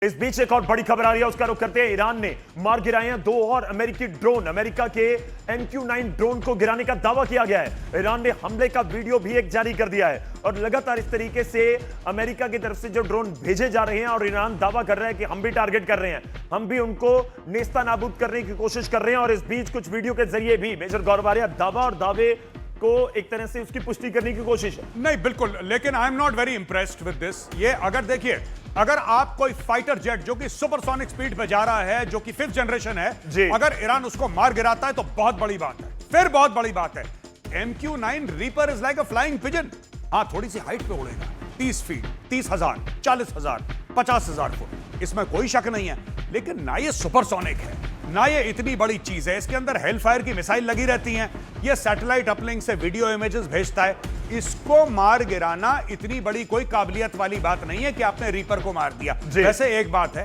इस बीच एक और बड़ी खबर आ रही है, उसका रुख करते हैं। ईरान ने मार गिराए हैं 2 और अमेरिकी ड्रोन। अमेरिका के MQ-9 ड्रोन को गिराने का दावा किया गया है। ईरान ने हमले का वीडियो भी एक जारी कर दिया है और लगातार इस तरीके से अमेरिका की तरफ से जो ड्रोन भेजे जा रहे हैं और ईरान दावा कर रहा है कि हम भी टारगेट कर रहे हैं, हम भी उनको नेस्ता नाबूद करने की कोशिश कर रहे हैं। और इस बीच कुछ वीडियो के जरिए भी मेजर गौरवारिया दावा और दावे को एक तरह से उसकी पुष्टि करने की कोशिश है। नहीं, बिल्कुल, लेकिन I am not very impressed with this. ये अगर देखिए, अगर आप कोई फाइटर जेट जो कि सुपरसोनिक स्पीड पे जा रहा है, जो कि 5th जनरेशन है, अगर ईरान उसको मार गिराता है तो बहुत बड़ी बात है, फिर बहुत बड़ी बात है। MQ-9 reaper is like a flying pigeon. हाँ, थोड़ी सी हाइट पे उड़ेगा, 30 फीट, 30,000, 40,000, 50,000 फुट, इसमें कोई शक नहीं है। लेकिन ना ये सुपरसोनिक है, ना ये इतनी बड़ी चीज है। इसके अंदर हेलफायर की मिसाइल लगी रहती हैं, ये सैटेलाइट अपलिंक से वीडियो इमेजेस भेजता है। इसको मार गिराना इतनी बड़ी कोई काबिलियत वाली बात नहीं है कि आपने रीपर को मार दिया। वैसे एक बात है,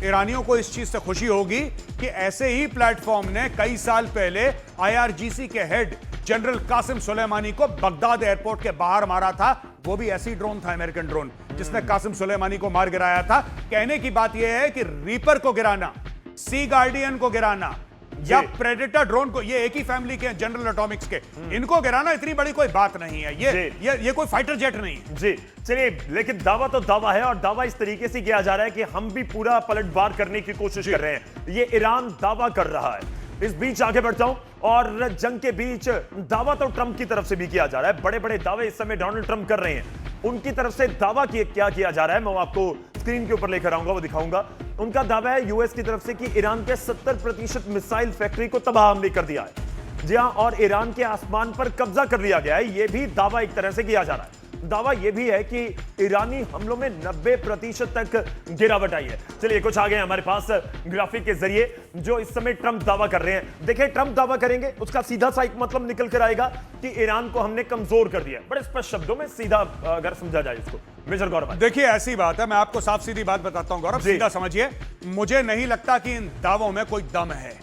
ईरानियों को इस चीज से खुशी होगी कि ऐसे ही प्लेटफॉर्म ने कई साल पहले IRGC के हेड जनरल कासिम सुलेमानी को बगदाद एयरपोर्ट के बाहर मारा था। वो भी ऐसी ड्रोन था, अमेरिकन ड्रोन, जिसने कासिम सुलेमानी को मार गिराया था। कहने की बात यह है कि रीपर को गिराना, सी गार्डियन को गिराना या प्रेडेटर ड्रोन को, ये एक ही फैमिली के जनरल एटॉमिक्स के, इनको गिराना इतनी बड़ी कोई बात नहीं है। ये कोई फाइटर जेट नहीं है। जी चलिए, लेकिन दावा तो दावा है और दावा इस तरीके से किया जा रहा है कि हम भी पूरा पलटवार करने की कोशिश कर रहे हैं। ये ईरान दावा कर रहा है। इस बीच आगे बढ़ता हूं और जंग के बीच दावा तो ट्रंप की तरफ से भी किया जा रहा है। बड़े बड़े दावे इस समय डोनाल्ड ट्रंप कर रहे हैं। उनकी तरफ से दावा क्या किया जा रहा है, मैं आपको स्क्रीन के ऊपर लेकर आऊंगा, वो दिखाऊंगा। उनका दावा है यूएस की तरफ से कि ईरान के 70% मिसाइल फैक्ट्री को तबाह हमने कर दिया है। जी हां, और ईरान के आसमान पर कब्जा कर लिया गया है। यह भी दावा एक तरह से किया जा रहा है। दावा यह भी है कि ईरानी हमलों में 90% तक गिरावट आई है। चलिए, कुछ आ गए हमारे पास ग्राफिक के जरिए जो इस समय ट्रंप दावा कर रहे हैं। देखिए, ट्रंप दावा करेंगे, उसका सीधा सा एक मतलब निकल कर आएगा कि ईरान को हमने कमजोर कर दिया। बड़े स्पष्ट शब्दों में सीधा अगर समझा जाए इसको। मेजर गौरव, देखिए, ऐसी बात है, मैं आपको साफ सीधी बात बताता हूं गौरव, सीधा समझिए। मुझे नहीं लगता कि इन दावों में कोई दम है।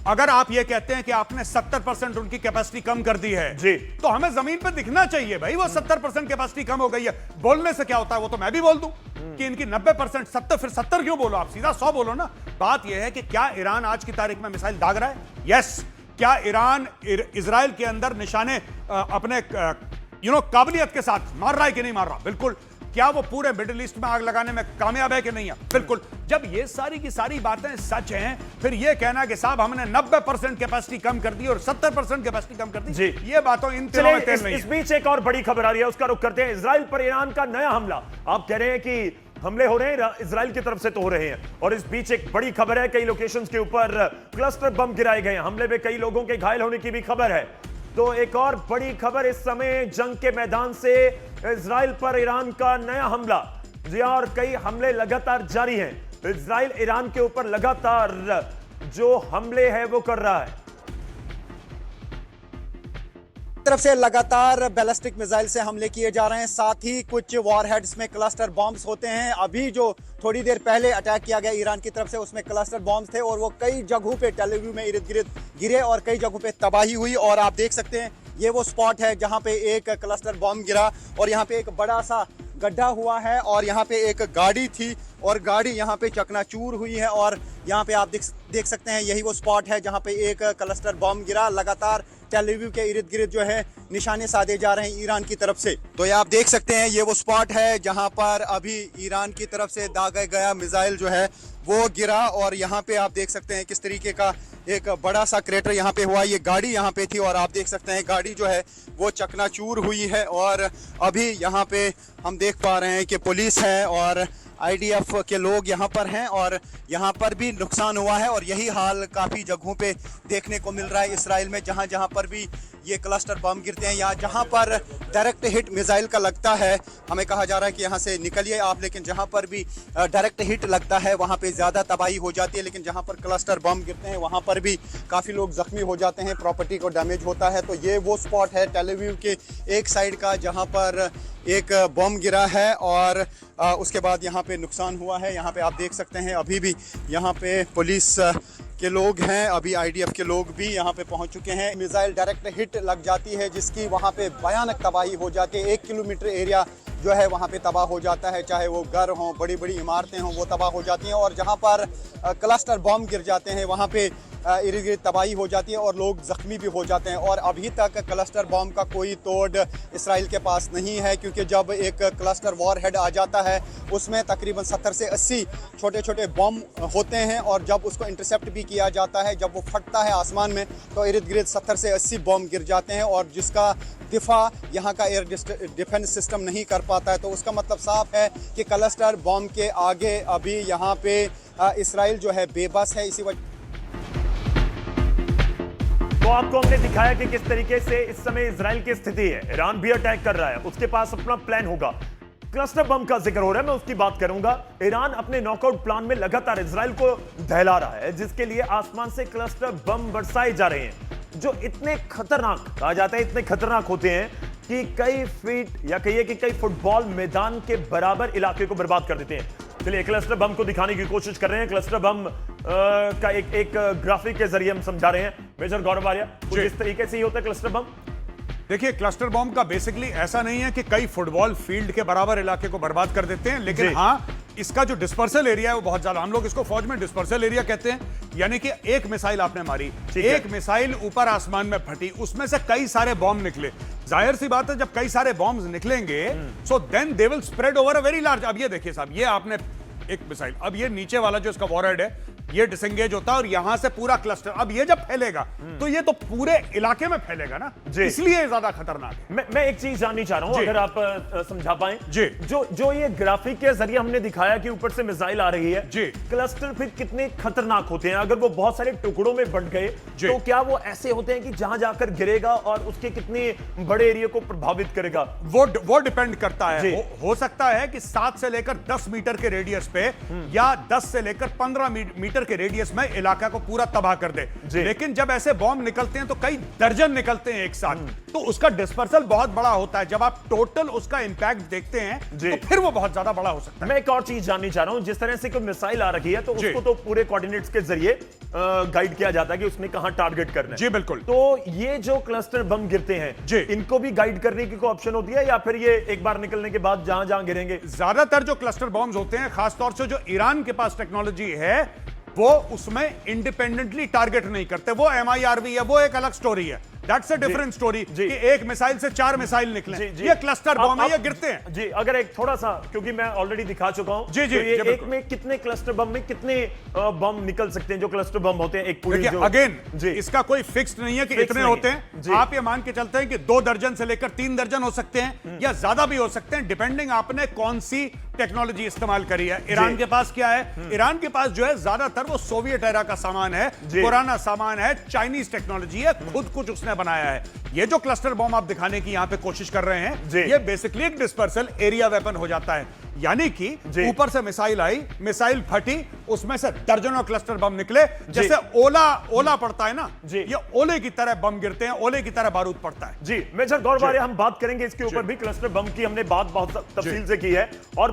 अगर आप ये कहते हैं कि आपने 70% उनकी कैपेसिटी कम कर दी है, जी, तो हमें जमीन पर दिखना चाहिए भाई वो 70% कैपेसिटी कम हो गई है। बोलने से क्या होता है, वो तो मैं भी बोल दूं कि इनकी 90%, 70, फिर 70 क्यों बोलो, आप सीधा 100 बोलो ना। बात यह है कि क्या ईरान आज की तारीख में मिसाइल दाग रहा है? यस। क्या ईरान इजराइल के अंदर निशाने अपने काबिलियत के साथ मार रहा है कि नहीं मार रहा? बिल्कुल। क्या वो पूरे मिडिल ईस्ट में आग लगाने में कामयाब है कि नहीं है? बिल्कुल। जब ये सारी की सारी बातें सच हैं, फिर ये कहना कि साहब हमने 90% कैपेसिटी कम कर दी और 70% कैपेसिटी कम कर दी, जी, ये बातों इन तीनों में तेल नहीं है। इस बीच एक और बड़ी खबर आ रही है, उसका रुख करते हैं। इजराइल पर ईरान का नया हमला। आप कह रहे हैं कि हमले हो रहे हैं, इजराइल की तरफ से तो हो रहे हैं। और इस बीच एक बड़ी खबर है, कई लोकेशंस के ऊपर क्लस्टर बम गिराए गए हैं। हमले में कई लोगों के घायल होने की भी खबर है। तो एक और बड़ी खबर इस समय जंग के मैदान से, इजराइल पर ईरान का नया हमला। जी और कई हमले लगातार जारी हैं। इजराइल ईरान के ऊपर लगातार जो हमले हैं वो कर रहा है। तरफ से लगातार बैलिस्टिक मिसाइल से हमले किए जा रहे हैं, साथ ही कुछ वॉरहेड्स में क्लस्टर बॉम्ब्स होते हैं। अभी जो थोड़ी देर पहले अटैक किया गया ईरान की तरफ से, उसमें क्लस्टर बॉम्ब्स थे और वो कई जगहों पे टेल अवीव में इर्द गिर्द गिरे और कई जगहों पे तबाही हुई। और आप देख सकते हैं, ये वो स्पॉट है जहां पे एक क्लस्टर बॉम्ब गिरा और यहाँ पे एक बड़ा सा गड्ढा हुआ है और यहाँ पे एक गाड़ी थी और गाड़ी यहाँ पे चकनाचूर हुई है। और यहाँ पे आप देख सकते हैं, यही वो स्पॉट है जहाँ पे एक क्लस्टर बॉम्ब गिरा। लगातार टेल अवीव के इर्द गिर्द जो है निशाने साधे जा रहे हैं ईरान की तरफ से। तो ये आप देख सकते हैं, ये वो स्पॉट है जहाँ पर अभी ईरान की तरफ से दागा गया मिसाइल जो है वो गिरा। और यहाँ पे आप देख सकते हैं किस तरीके का एक बड़ा सा क्रेटर यहाँ पे हुआ। ये गाड़ी यहाँ पे थी और आप देख सकते हैं गाड़ी जो है वो चकनाचूर हुई है। और अभी यहाँ पे हम देख पा रहे हैं कि पुलिस है और IDF के लोग यहाँ पर हैं और यहाँ पर भी नुकसान हुआ है। और यही हाल काफ़ी जगहों पे देखने को मिल रहा है इसराइल में, जहाँ जहाँ पर भी ये क्लस्टर बम गिरते हैं या जहाँ पर डायरेक्ट हिट मिसाइल का लगता है, हमें कहा जा रहा है कि यहाँ से निकलिए आप, लेकिन जहाँ पर भी डायरेक्ट हिट लगता है वहाँ पे ज़्यादा तबाही हो जाती है। लेकिन जहाँ पर क्लस्टर बम गिरते हैं वहाँ पर भी काफ़ी लोग ज़ख्मी हो जाते हैं, प्रॉपर्टी को डैमेज होता है। तो ये वो स्पॉट है टेल अवीव के एक साइड का जहाँ पर एक बम गिरा है और उसके बाद यहाँ पे नुकसान हुआ है। यहाँ पे आप देख सकते हैं अभी भी यहाँ पे पुलिस के लोग हैं, अभी IDF के लोग भी यहाँ पे पहुँच चुके हैं। मिसाइल डायरेक्ट हिट लग जाती है जिसकी वहाँ पे भयानक तबाही हो जाती है। 1 किलोमीटर एरिया जो है वहाँ पे तबाह हो जाता है, चाहे वो घर हों, बड़ी बड़ी इमारतें हों, वो तबाह हो जाती हैं। और जहाँ पर क्लस्टर बम गिर जाते हैं वहाँ पे इर्द गिर्द तबाही हो जाती है और लोग ज़ख्मी भी हो जाते हैं। और अभी तक क्लस्टर बम का कोई तोड़ इसराइल के पास नहीं है, क्योंकि जब एक क्लस्टर वॉरहेड आ जाता है उसमें तकरीबन 70 से 80 छोटे छोटे बम होते हैं, और जब उसको इंटरसेप्ट भी किया जाता है, जब वो फटता है आसमान में, तो इर्द गिर्द 70 से 80 बम गिर जाते हैं, और जिसका दिफा यहाँ का एयर डिफेंस सिस्टम नहीं कर पाता है। तो उसका मतलब साफ है कि क्लस्टर बम के आगे अभी यहाँ पे इसराइल जो है बेबस है। इसी वजह तो आपको हमने दिखाया कि किस तरीके से इस समय इजराइल की स्थिति है। ईरान भी अटैक कर रहा है, उसके पास अपना प्लान होगा। क्लस्टर बम का जिक्र हो रहा है, मैं उसकी बात करूंगा। ईरान अपने नॉकआउट प्लान में लगातार इजराइल को दहला रहा है, जिसके लिए आसमान से क्लस्टर बम बरसाए जा रहे हैं, जो इतने खतरनाक कहा जाता है, इतने खतरनाक होते हैं कि कई फीट या कहिए कि कई फुटबॉल मैदान के बराबर इलाके को बर्बाद कर देते हैं। चलिए क्लस्टर बम को दिखाने की कोशिश कर रहे हैं। क्लस्टर बम का एक ग्राफिक के जरिए हम समझा रहे हैं। मेजर गौरव आर्या, कुछ इस तरीके से ही होता है क्लस्टर बम। देखिए, क्लस्टर बॉम्ब का बेसिकली ऐसा नहीं है कि कई फुटबॉल फील्ड के बराबर इलाके को बर्बाद कर देते हैं, लेकिन हाँ, इसका जो डिस्पर्सल एरिया है वो बहुत ज्यादा, हम लोग इसको फौज में डिस्पर्सल एरिया कहते हैं। यानी कि एक मिसाइल आपने मारी, एक मिसाइल ऊपर आसमान में फटी, उसमें से कई सारे बॉम्ब निकले। जाहिर सी बात है, जब कई सारे बॉम्ब्स निकलेंगे so then they will spread over a very large. अब ये देखिए साहब, ये आपने एक मिसाइल, अब ये नीचे वाला जो इसका वॉरहेड है ये डिसएंगेज होता है और यहां से पूरा क्लस्टर, अब ये जब फैलेगा तो ये तो पूरे इलाके में फैलेगा ना, इसलिए ज्यादा खतरनाक है। मैं एक चीज जाननी चाह रहा हूं, अगर आप समझा पाए जी। जो ये ग्राफिक के जरिए हमने दिखाया कि ऊपर से मिसाइल आ रही है जी, क्लस्टर फिर कितने खतरनाक होते हैं? अगर वो बहुत सारे टुकड़ों में बंट गए तो क्या वो ऐसे होते हैं कि जहां जाकर गिरेगा और उसके कितने बड़े एरिया को प्रभावित करेगा? वो डिपेंड करता है। हो सकता है कि 7 से लेकर 10 मीटर के रेडियस पे या 10 से लेकर 15 मीटर के रेडियस में इलाका को पूरा तबाह कर दे। लेकिन जब ऐसे बॉम्ब निकलते हैं तो कई दर्जन निकलते हैं एक साथ, तो उसका डिस्पर्सल बहुत बड़ा होता है। जब आप टोटल उसका इंपैक्ट देखते हैं तो फिर वो बहुत ज्यादा बड़ा हो सकता है। मैं एक और चीज जाननी चाह रहा हूं, जिस तरह से कोई मिसाइल आ रही है तो उसको तो पूरे कोऑर्डिनेट्स के जरिए गाइड किया जाता है कि उसने कहां टारगेट करना है। जी बिल्कुल। तो ये जो क्लस्टर बम गिरते हैं इनको भी गाइड करने की कोई ऑप्शन होती है, या फिर ये एक बार निकलने के बाद जहां जहां गिरेंगे? ज्यादातर जो क्लस्टर बॉम्ब्स होते हैं, खासतौर से जो ईरान के पास टेक्नोलॉजी है, वो उसमें इंडिपेंडेंटली टारगेट नहीं करते। वो MIRV है, वो एक अलग स्टोरी है। दैट्स अ डिफरेंट स्टोरी कि एक मिसाइल से 4 मिसाइल निकले। ये क्लस्टर बम है, ये गिरते हैं। जी, अगर एक थोड़ा सा, क्योंकि मैं ऑलरेडी दिखा चुका हूं, जी, तो ये एक में कितने क्लस्टर बम में कितने बम निकल सकते हैं जो क्लस्टर बम होते हैं? एक पूरी जो अगेन इसका कोई फिक्स्ड नहीं है कि इतने होते हैं। आप ये मान के चलते हैं कि 2 दर्जन से लेकर 3 दर्जन हो सकते हैं या ज्यादा भी हो सकते हैं, डिपेंडिंग आपने कौन सी टेक्नोलॉजी इस्तेमाल करी है। ईरान के पास क्या है? ईरान के पास जो है ज्यादातर वो सोवियत एरा का सामान है, पुराना सामान है, चाइनीज टेक्नोलॉजी है, खुद कुछ उसने बनाया है। ये जो क्लस्टर बॉम्ब आप दिखाने की यहां पे कोशिश कर रहे हैं, ये बेसिकली एक डिस्पर्सल एरिया वेपन हो जाता है। यानी कि ऊपर से मिसाइल आई, मिसाइल फटी, उसमें से दर्जनों क्लस्टर बम निकले, जैसे ओला पड़ता है ना, ये ओले की तरह बम गिरते हैं, ओले की तरह बारूद पड़ता है। जी, मेजर गौरव आर्या, हम बात करेंगे इसके ऊपर भी। क्लस्टर बम की हमने बात बहुत तफसील से की है और